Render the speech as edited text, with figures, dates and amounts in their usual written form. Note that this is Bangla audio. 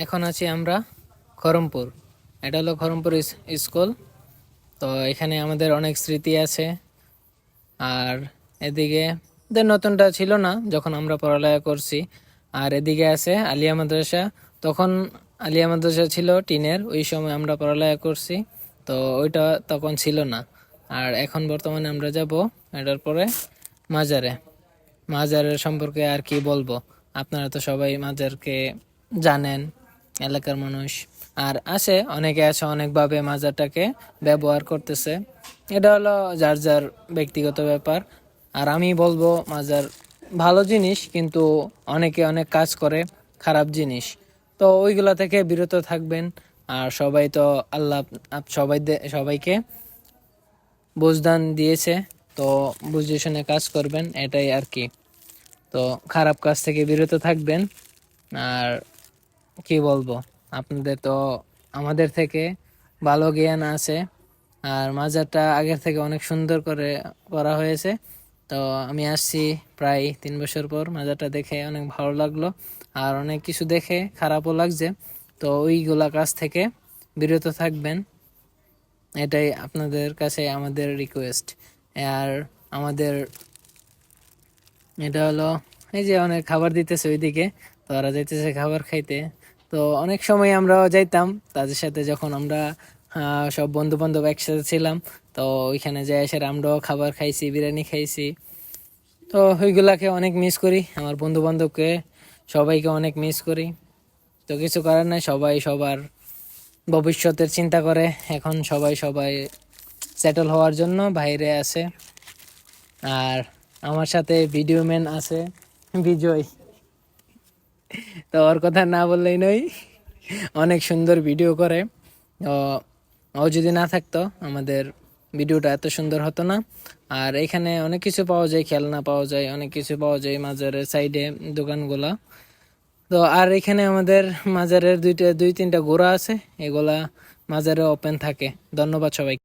এখন আছি আমরা খরমপুর। এটা হলো খরমপুর স্কুল। তো এখানে আমাদের অনেক স্মৃতি আছে। আর এদিকে নতুনটা ছিল না যখন আমরা পড়ালেখা করছি। আর এদিকে আছে আলিয়া মাদ্রাসা। তখন আলিয়া মাদ্রাসা ছিল টিনের, ওই সময় আমরা পড়ালেখা করছি। তো ওইটা তখন ছিল না। আর এখন বর্তমানে আমরা যাব এটার পরে মাজারে। মাজারের সম্পর্কে আর কি বলবো, আপনারা তো সবাই মাজারকে জানেন, এলাকার মানুষ। আর অনেকে আছে অনেকভাবে মাজারটাকে ব্যবহার করতেছে। এটা হলো যার যার ব্যক্তিগত ব্যাপার। আর আমি বলবো মাজার ভালো জিনিস, কিন্তু অনেকে অনেক কাজ করে খারাপ জিনিস। তো ওইগুলা থেকে বিরত থাকবেন। আর সবাই তো আল্লাহ সবাইকে বুঝদান দিয়েছে, তো বুঝে শুনে কাজ করবেন, এটাই আর কি। তো খারাপ কাজ থেকে বিরত থাকবেন। আর কি বলবো, আপনাদের তো আমাদের থেকে ভালো জ্ঞান আছে। আর মাজারটা আগের থেকে অনেক সুন্দর করে করা হয়েছে। তো আমি আসছি প্রায় 3 বছর পর, মাজারটা দেখে অনেক ভালো লাগলো। আর অনেক কিছু দেখে খারাপও লাগছে। তো ওইগুলা কাজ থেকে বিরত থাকবেন, এটাই আপনাদের কাছে আমাদের রিকোয়েস্ট। আর আমাদের এটা হলো, এই যে অনেক খাবার দিতেছে ওইদিকে, তো ওরা যাইতেছে খাবার খাইতে। তো অনেক সময় আমরাও যাইতাম তাদের সাথে, যখন আমরা সব বন্ধু বান্ধব একসাথে ছিলাম। তো ওইখানে যাই এসে আমরাও খাবার খাইছি, বিরিয়ানি খাইছি। তো ওইগুলাকে অনেক মিস করি, আমার বন্ধু বান্ধবকে সবাইকে অনেক মিস করি। তো কিছু করার নাই, সবাই সবার ভবিষ্যতের চিন্তা করে। এখন সবাই সেটেল হওয়ার জন্য বাইরে আছে। আর আমার সাথে ভিডিও ম্যান আছে বিজয়, তো ওর কথা না বললেই নয়, অনেক সুন্দর ভিডিও করে। ও ও যদি না থাকতো আমাদের ভিডিওটা এত সুন্দর হতো না। আর এখানে অনেক কিছু পাওয়া যায়, খেলনা পাওয়া যায়, অনেক কিছু পাওয়া যায় মাজারের সাইডে দোকানগুলা। তো আর এখানে আমাদের মাজারের দুই তিনটা ঘোড়া আছে, এগুলা মাজারে ওপেন থাকে। ধন্যবাদ সবাই।